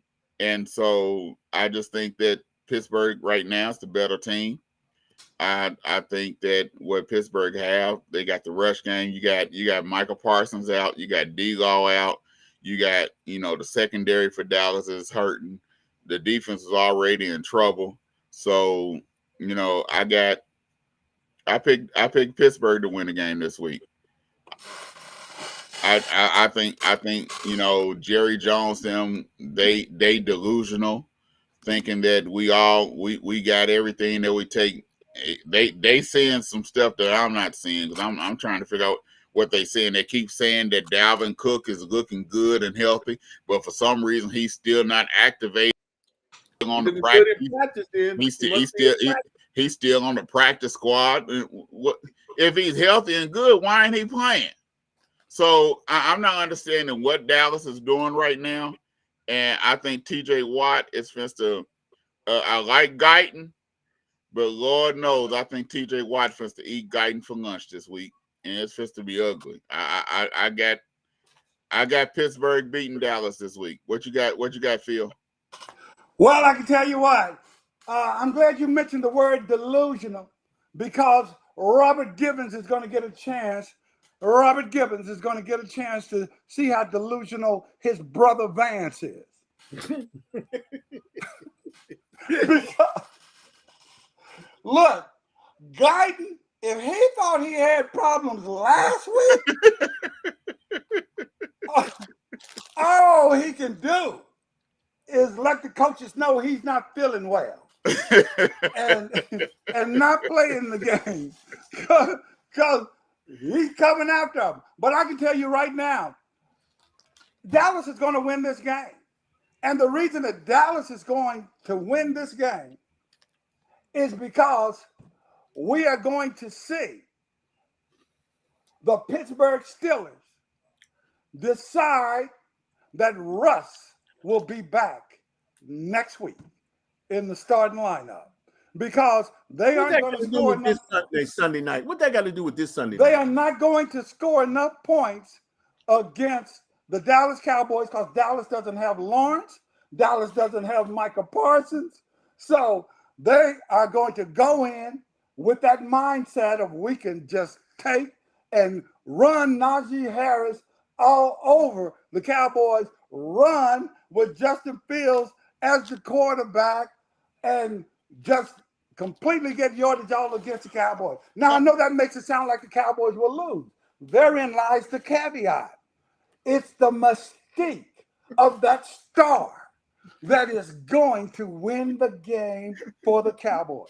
so I just think that Pittsburgh right now is the better team. I think that what Pittsburgh have, they got the rush game. You got Michael Parsons out. You got Dawg out. You got the secondary for Dallas is hurting. The defense is already in trouble. So. I picked Pittsburgh to win the game this week. I think Jerry Jones they delusional, thinking that we got everything that we take. They seeing some stuff that I'm not seeing because I'm trying to figure out what they saying. They keep saying that Dalvin Cook is looking good and healthy, but for some reason he's still not activated. On the practice, he's still on the practice squad. If he's healthy and good, why ain't he playing? So I'm not understanding what Dallas is doing right now, and I think T.J. Watt is supposed to. I like Guyton, But Lord knows, I think TJ Watt supposed to eat Guyton for lunch this week, and it's supposed to be ugly. I got Pittsburgh beating Dallas this week. What you got? What you got, Phil? Well, I can tell you what. I'm glad you mentioned the word delusional because Robert Gibbons is going to get a chance. Robert Gibbons is going to get a chance to see how delusional his brother Vance is. Because, look, Guyton, if he thought he had problems last week, all he can do is let the coaches know he's not feeling well and not playing the game because he's coming after him. But I can tell you right now, Dallas is going to win this game. And the reason that Dallas is going to win this game is because we are going to see the Pittsburgh Steelers decide that Russ will be back next week in the starting lineup because they aren't going to score enough. Sunday night. What that got to do with this Sunday They night? are not going to score enough points against the Dallas Cowboys because Dallas doesn't have Lawrence. Dallas doesn't have Micah Parsons. So they are going to go in with that mindset of we can just take and run Najee Harris all over the Cowboys, run with Justin Fields as the quarterback, and just completely get yardage all against the Cowboys. Now, I know that makes it sound like the Cowboys will lose. Therein lies the caveat. It's the mystique of that star that is going to win the game for the Cowboys.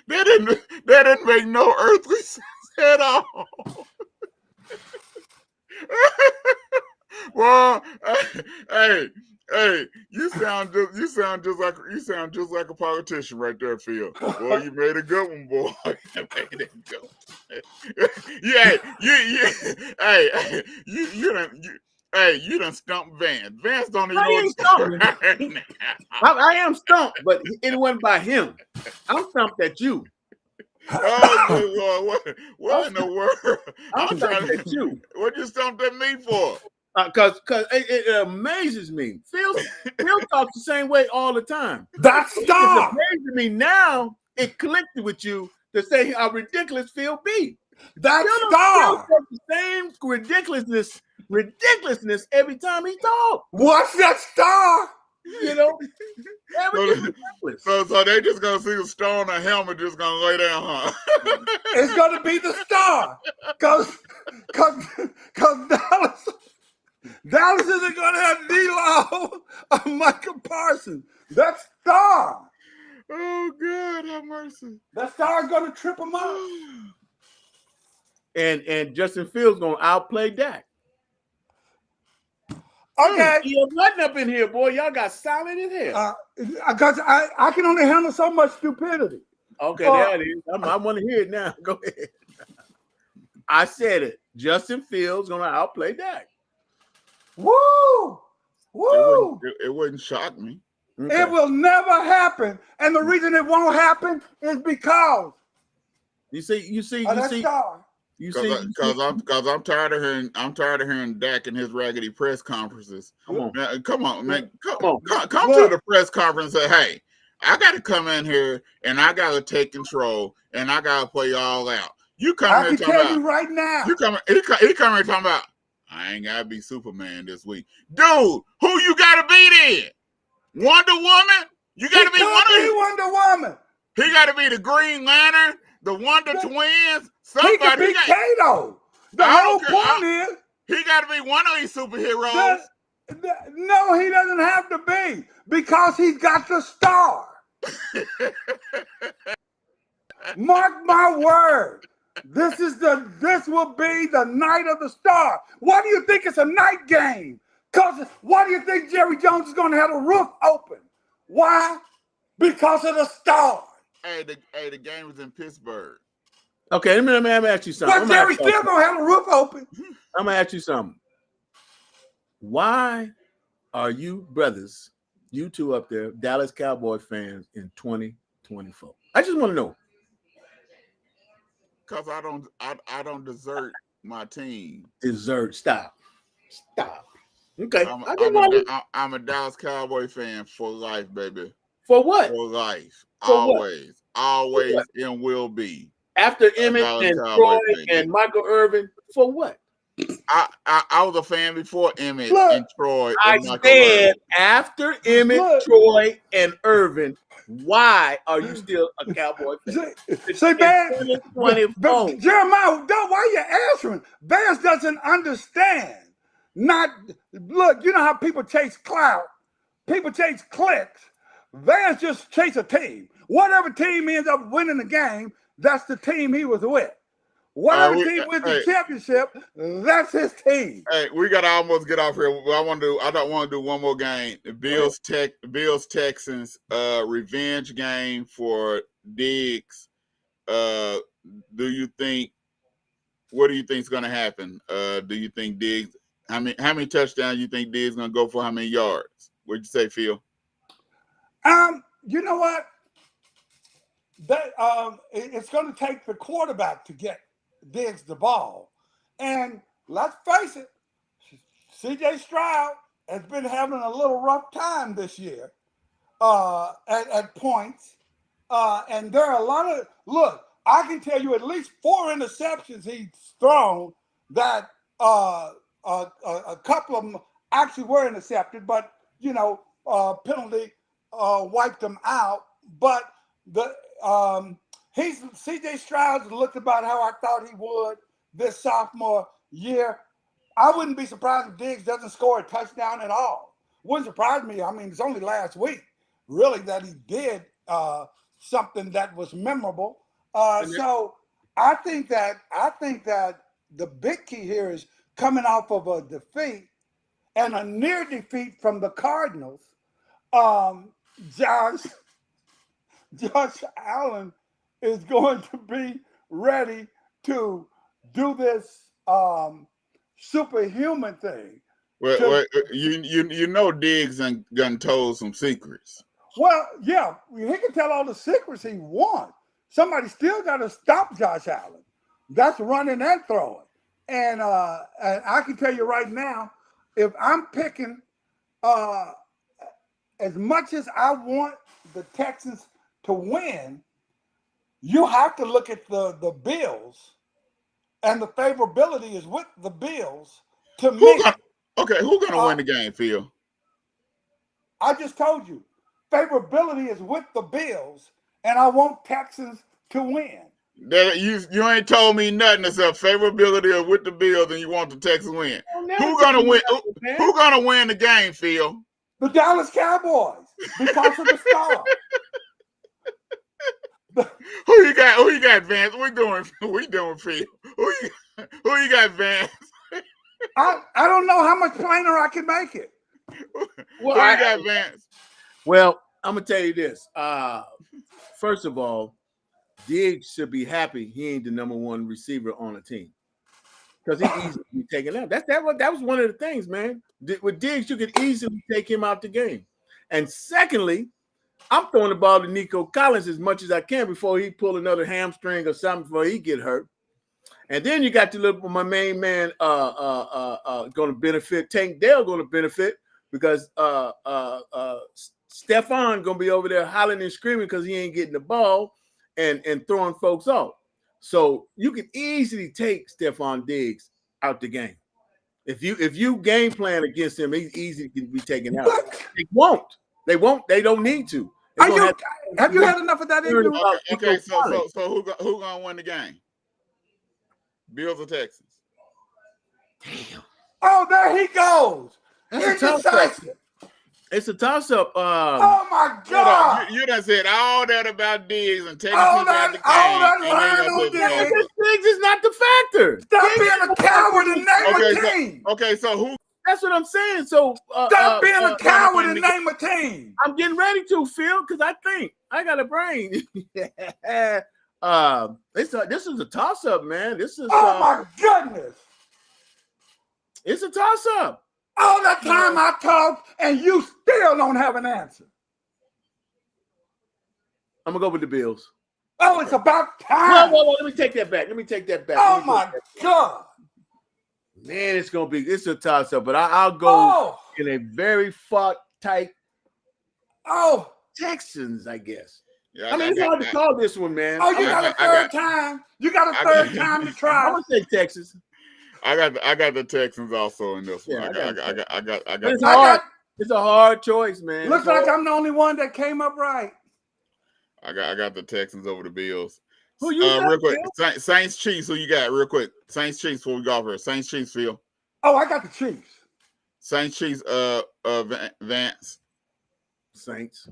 That didn't make no earthly sense at all. Well, hey, you sound just like a politician right there, Phil. Boy, you made a good one, boy. You made it good. You done stumped Vance. Vance don't even know what to I am stumped, but it wasn't by him. I'm stumped at you. Oh, Lord, what in the world? I'm stumped at you. What you stumped at me for? Because it amazes me. Phil talks the same way all the time. That star. It's amazing me now. It clicked with you to say how ridiculous Phil be. That Phil star. says the same ridiculousness every time he talks. What's that star? You know, everything's ridiculous. So they just gonna see the star on a helmet, just gonna lay down, huh? It's gonna be the star, cause Dallas isn't gonna have D-Law or Micah Parsons. That star. Oh God, have mercy. That star is gonna trip him up. And Justin Fields gonna outplay Dak. Okay. You're nothing up in here, boy. Y'all got silent in here. Because I can only handle so much stupidity. Okay, there it is. I want to hear it now. Go ahead. I said it. Justin Fields gonna outplay Dak. Woo! Woo! It wouldn't shock me. Okay. It will never happen, and the reason it won't happen is because You see. star. Because I'm tired of hearing Dak in his raggedy press conferences. Come on, man. Come to the press conference and say, hey, I got to come in here and I got to take control and I got to play y'all out. You come I here can talking tell you right now. He come here talking about, I ain't got to be Superman this week. Dude, who you got to be then? Wonder Woman? You got to be Wonder Woman. He got to be the Green Lantern, the Wonder Twins. He could be Kato. The whole point is he got to be one of these superheroes. No, he doesn't have to be because he's got the star. Mark my word. This will be the night of the star. Why do you think it's a night game? Because why do you think Jerry Jones is going to have the roof open? Why? Because of the star. Hey, the game was in Pittsburgh. Okay, let me ask you something. But Jerry still going to have the roof open. I'm going to ask you something. Why are you brothers, you two up there, Dallas Cowboy fans in 2024? I just want to know. Cause I don't desert my team. Desert. Stop. Okay. I'm I just I'm a want to. I'm a Dallas Cowboy fan for life, baby. For what? For life, For what? always, and will be After a Emmett Dallas and Cowboy Troy fan. and Michael Irvin, for what? I was a fan before Emmett Look, and Troy I and Michael said Irvin. after Emmett, Look. Troy, and Irvin, why are you still a Cowboy fan? See, Vance, 2024. Jeremiah, why you answering? Vance doesn't understand. Look, you know how people chase clout, people chase clicks. Vance just chase a team. Whatever team ends up winning the game, that's the team he was with. Whatever team wins the championship, that's his team. Hey, we gotta almost get off here. I don't want to do one more game. The Bills Texans revenge game for Diggs. What do you think is gonna happen? Do you think Diggs? How many touchdowns you think Diggs gonna go for? How many yards? What'd you say, Phil? You know what? It's going to take the quarterback to get Diggs the ball, and let's face it, C.J. Stroud has been having a little rough time this year at points, and there are a lot of look. I can tell you at least 4 interceptions he's thrown that a couple of them actually were intercepted, but penalty wiped them out. But C.J. Stroud looked about how I thought he would this sophomore year. I wouldn't be surprised if Diggs doesn't score a touchdown at all. Wouldn't surprise me. I mean, it's only last week, really, that he did something that was memorable. So I think that the big key here is coming off of a defeat and a near defeat from the Cardinals. Josh Allen is going to be ready to do this superhuman thing. Well, you know Diggs done told some secrets. Well, yeah, he can tell all the secrets he wants. Somebody still got to stop Josh Allen. That's running and throwing. And I can tell you right now, if I'm picking, as much as I want the Texans to win, you have to look at the Bills, and the favorability is with the Bills to me. Who's gonna win the game, Phil? I just told you, favorability is with the Bills, and I want Texans to win. You ain't told me nothing except favorability with the Bills, and you want the Texans win. Who's gonna win? Who's gonna win the game, Phil? The Dallas Cowboys, because of the star. Who you got, Vance? We doing, Phil. Who you got, Vance? I don't know how much plainer I can make it. Who you got, Vance? Well, I'm gonna tell you this. First of all, Diggs should be happy he ain't the number 1 receiver on the team, because he easily be taken out. That was one of the things, man. With Diggs, you could easily take him out the game. And secondly, I'm throwing the ball to Nico Collins as much as I can before he pull another hamstring or something before he get hurt. And then you got to look for my main man going to benefit. Tank Dell going to benefit because Stephon going to be over there hollering and screaming because he ain't getting the ball and throwing folks off. So you can easily take Stephon Diggs out the game. If you game plan against him, he's easily can be taken out. They won't. They don't need to. Have you had enough of that? Okay, so who gonna win the game? Bills or Texans? Damn. Oh, there he goes. It's a toss-up. Oh my God! You done said all that about Diggs and taking people out the game. Diggs is not the factor. Stop being a coward and name a team. Okay, so who? That's what I'm saying. So stop being a coward and name a team. I'm getting ready to, Phil, because I think I got a brain. This is a toss-up, man. This is. Oh my goodness! It's a toss-up. All that time I talked, and you still don't have an answer. I'm gonna go with the Bills. Oh, it's about time. Whoa. Let me take that back. Oh my God. Man, it's a toss-up, but I'll go in a very tight Texans, I guess. Yeah, I mean, it's hard to call this one, man. Oh, you got a third time. You got a third time to try. I'm gonna take Texas. I got the Texans also in this one. Yeah, I got. It's hard. It's a hard choice, man. Looks like I'm the only one that came up right. I got the Texans over the Bills. Who you got, real quick? Saints Chiefs. Who you got? Real quick. Saints Chiefs. Before we go over here. Saints Chiefs. Phil. Oh, I got the Chiefs. Saints Chiefs. Vance. Saints.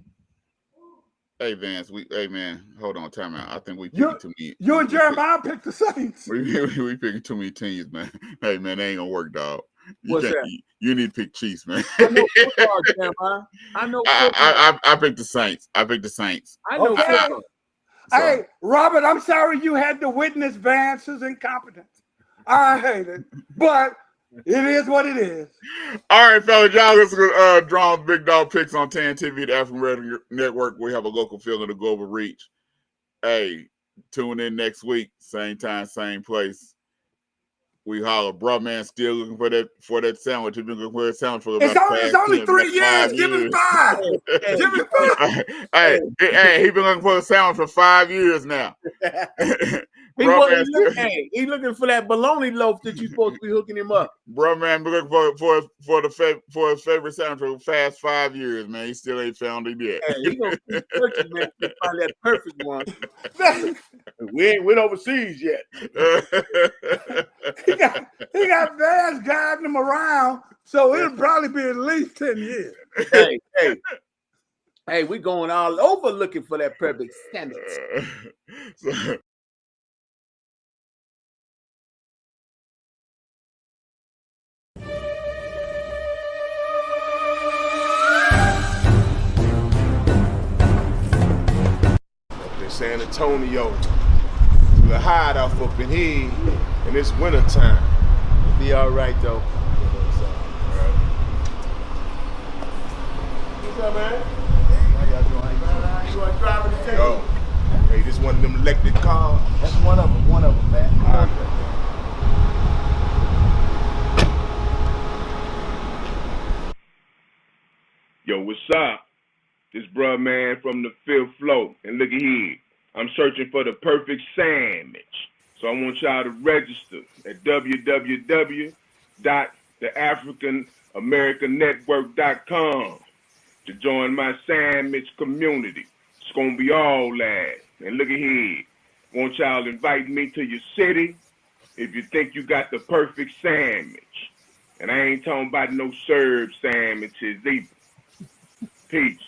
Hey Vance. Hey man. Hold on. Time out. I think we picking too many. You and Jeremiah picked the Saints. We picking too many teams, man. Hey man, they ain't gonna work, dog. You need to pick Chiefs, man. I know football, Jeremiah. I know football. I picked the Saints. I know football. Hey, Robert, I'm sorry you had to witness Vance's incompetence. I hate it, but it is what it is. All right, fellas, y'all listen to Draw's Big Dog Picks on TAAN TV, the African Radio Network. We have a local feeling to global reach. Hey, tune in next week, same time, same place. We holler, bro, man, still looking for that sandwich. He's been looking for that sandwich for about It's only 3 years. Give him 5. Give him 5. Hey, he been looking for a sandwich for 5 years now. He's looking for that bologna loaf that you're supposed to be hooking him up. Bro, man, been looking for his favorite sandwich for the past 5 years, man. He still ain't found it yet. Hey, he gonna keep searching, man, to find that perfect one. We ain't went overseas yet. He got Vance guiding him around, so it'll probably be at least 10 years. Hey, we going all over looking for that perfect sandwich. San Antonio, the hide off up in here, and it's winter time. It'll be all right though. What's up, man? How y'all doing? You want driving the tape? Yo, hey, this one of them electric cars. That's one of them, man. All right. Yo, what's up? This bruh man from the 5th floor, and look at here. I'm searching for the perfect sandwich. So I want y'all to register at www.theafricanamericannetwork.com to join my sandwich community. It's gonna be all that. And look at here. Want y'all to invite me to your city if you think you got the perfect sandwich. And I ain't talking about no served sandwiches either. Peace.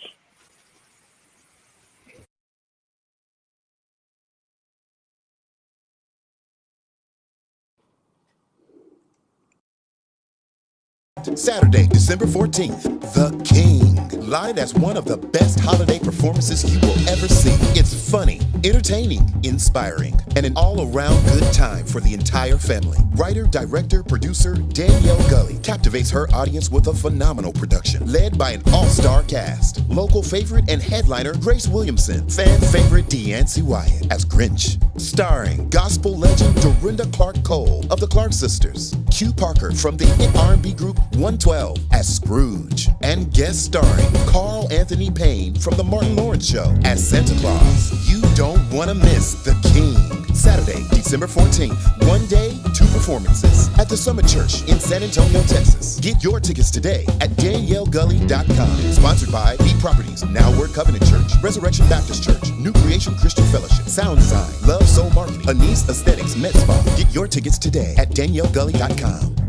Saturday, December 14th, The King, live as one of the best holiday performances you will ever see. It's funny, entertaining, inspiring, and an all-around good time for the entire family. Writer, director, producer Danielle Gully captivates her audience with a phenomenal production, led by an all-star cast. Local favorite and headliner Grace Williamson, fan favorite Deancy Wyatt as Grinch, starring gospel legend Dorinda Clark Cole of the Clark Sisters, Q Parker from the hit R&B group 112 as Scrooge, and guest starring Carl Anthony Payne from The Martin Lawrence Show as Santa Claus. You don't want to miss The King. Saturday, December 14th, 1 day, 2 performances at the Summit Church in San Antonio, Texas. Get your tickets today at DanielleGully.com. Sponsored by B Properties, Now Word Covenant Church, Resurrection Baptist Church, New Creation Christian Fellowship, Sound Design, Love Soul Marketing, Anise Aesthetics, Med Spa. Get your tickets today at DanielleGully.com.